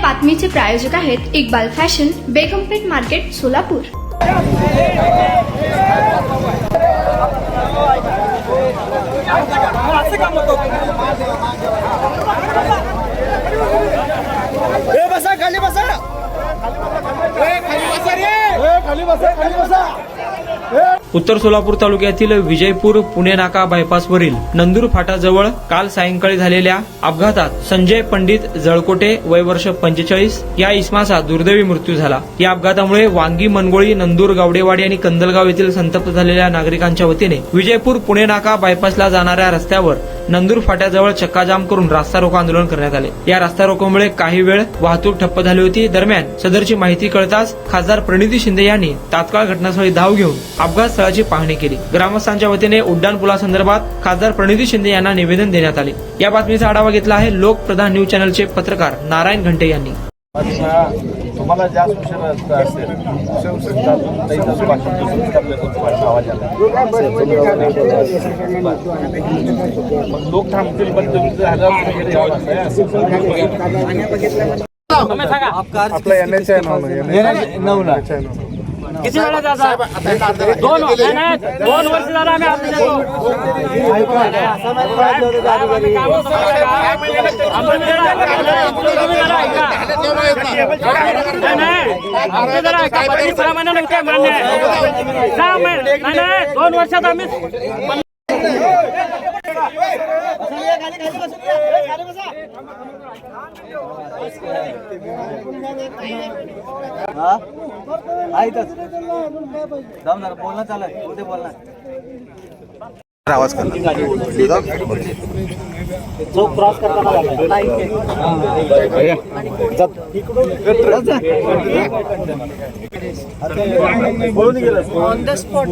बातमीचे प्रायोजक आहेत Iqbal fashion, बेगमपेठ market, Solapur. उत्तर सोलापूर तालुक्यातील विजयपूर पुणे नाका बायपासवरील नंदूर फाटाजवळ काल सायंकाळी झालेल्या अपघातात संजय पंडित जळकोटे वय वर्ष 45 या इसमाचा दुर्दैवी मृत्यू झाला। या अपघातामुळे वांगी मनगोळी नंदूर गावडेवाडी आणि कंदलगाव येथील संतप्त झालेल्या नागरिकांच्या वतीने विजयपूर पुणे नाका बायपासला जाणाऱ्या रस्त्यावर नंदूर फाट्याजवळ चक्काजाम करून रास्ता रोको आंदोलन करण्यात आले। या रास्ता रोकोमुळे काही वेळ वाहतूक ठप्प झाली होती। दरम्यान सदरची माहिती कळताच खासदार प्रणिती शिंदे यांनी तात्काळ घटनास्थळी धाव घेऊन अपघात स्थळाची पाहणी केली। ग्रामस्थांच्या वतीने उड्डाण पुलासंदर्भात खासदार प्रणिती शिंदे यांना निवेदन देण्यात आले। या बातमीचा आढावा घेतला आहे लोकप्रधान न्यूज चॅनलचे पत्रकार नारायण घंटे यांनी। तुम्हाला जास्त उशीर असेल लोक थांबतील पण आपला NH आहे नऊला किती वेळा जाता? 2 वर्ष झालं आम्ही दोन वर्षात आम्ही बोलणं चालू आहे कुठे बोलणार आवाज जो क्रॉस करताना बोलून गेलं ऑन द स्पॉट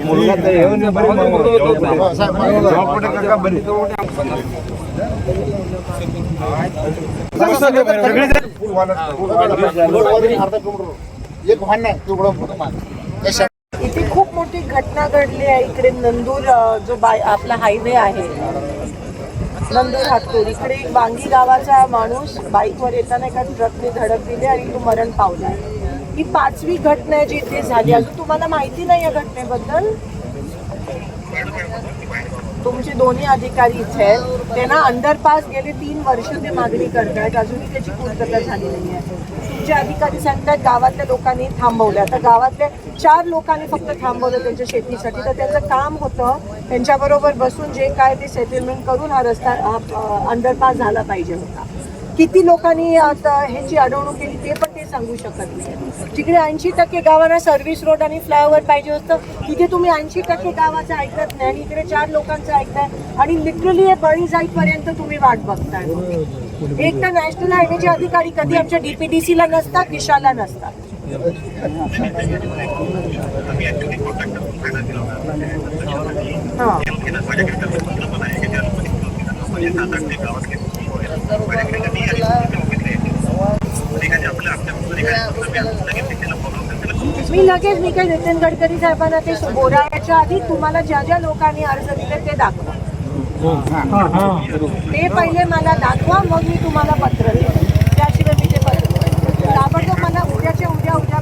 मुलगा इथे खूप मोठी घटना घडली आहे। इकडे नंदूर जो आपला हायवे आहे नंदूर हातूर, इकडे एक वांगी गावाचा माणूस बाईकवर येताना एका ट्रकने धडक दिली आणि तो मरण पावला। ही 5वी घटना आहे जी इथे झाली। अजून तुम्हाला माहिती नाही या घटनेबद्दल? तुमचे दोन्ही अधिकारी इथे आहेत, त्यांना अंडरपास गेले 3 वर्ष ते मागणी करतायत, अजूनही त्याची पूर्तता झाली नाही आहे। तुमचे अधिकारी सांगतात गावातल्या लोकांनी थांबवलं, आता गावातल्या 4 लोकांनी फक्त थांबवलं त्यांच्या शेतीसाठी, तर त्यांचं काम होतं त्यांच्याबरोबर बसून जे काय ते सेटलमेंट करून हा रस्ता अंडरपास झाला पाहिजे होता। किती लोकांनी आता ह्याची अडवणूक केली ते पण ते सांगू शकत नाही। जिकडे 80% गावांना सर्व्हिस रोड आणि फ्लायओव्हर पाहिजे होतं तिथे तुम्ही 80% गावाचं ऐकत नाही आणि इकडे 4 लोकांचं ऐकताय आणि लिटरली हे बळी जाईपर्यंत तुम्ही वाट बघताय। एक तर नॅशनल हायवेचे अधिकारी कधी आमच्या DPDCला नसतात, दिशाला नसतात। मी काही नितीन गडकरी साहेबांना ते बोलायच्या आधी तुम्हाला ज्या ज्या लोकांनी अर्ज दिले ते दाखवा, ते पहिले मला दाखवा, मग मी तुम्हाला पत्र देईन। त्याशिवाय मी ते पत्र ताबडतोब मला उद्या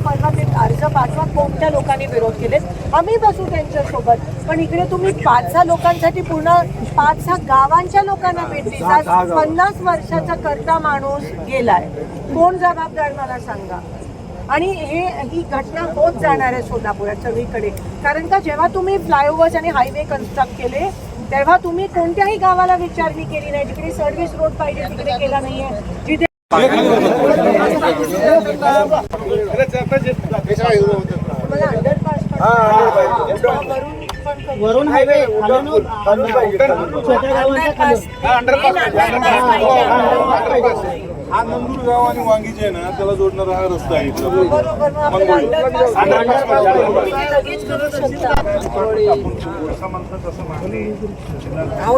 परवा ते अर्ज पाठवा कोणत्या लोकांनी विरोध केलेत, आम्ही बसू त्यांच्यासोबत। पण इकडे तुम्ही 5-6 लोकांसाठी पूर्ण 5-6 गावांच्या लोकांना भेट देता। 50 वर्षाचा करता माणूस गेलाय, कोण जबाबदार मला सांगा? आणि ही घटना होत जाणार आहे सोलापुरात सगळीकडे, कारण का जेव्हा तुम्ही फ्लायओव्हर्स आणि हायवे कन्स्ट्रक्ट केले तेव्हा तुम्ही कोणत्याही गावाला विचारणी केली नाही। जिकडे सर्व्हिस रोड पाहिजे तिकडे केला नाहीये, जिथे मला अंडरपास वरून हायवे हा नंदूर गाव आणि वांगी जे आहे ना त्याला जोडणारा हा रस्ता आहे।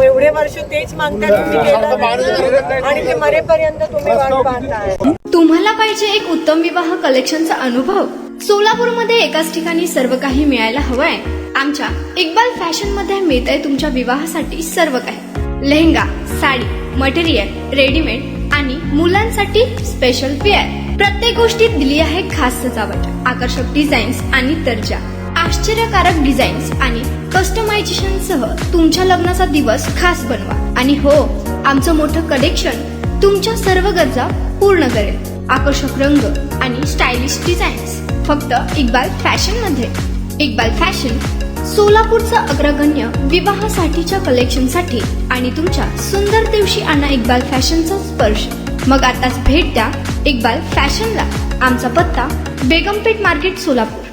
एवढे वर्ष तेच मागतात आणि ते मरेपर्यंत तुम्ही वाट पाहताय। तुम्हाला पाहिजे एक उत्तम विवाह कलेक्शनचा अनुभव? सोलापूरमध्ये एकाच ठिकाणी सर्व काही मिळायला हवंय? आमच्या इक्बाल फॅशन मध्ये मिळतंय तुमच्या विवाहासाठी सर्व काही। लेहंगा, साडी, मटेरियल, रेडीमेड आणि मुलांसाठी स्पेशल वेअर. प्रत्येक गोष्टीत दिली आहे खास सजावट, आकर्षक डिझाईन्स आणि दर्जा. आश्चर्यकारक डिझाईन्स आणि कस्टमायझेशन सह तुमच्या लग्नाचा दिवस खास बनवा. आणि हो, आमचं मोठं कलेक्शन तुमच्या सर्व गरजा पूर्ण करेल. आकर्षक रंग आणि स्टायलिश डिझाईन्स फक्त इक्बाल फॅशन मध्ये. इक्बाल फॅशन सोलापूरचं अग्रगण्य विवाहासाठीच्या कलेक्शनसाठी आणि तुमच्या सुंदर दिवशी आणा इक्बाल फॅशनचा स्पर्श. मग आताच भेट द्या इक्बाल फॅशनला. आमचा पत्ता बेगमपेठ मार्केट, सोलापूर.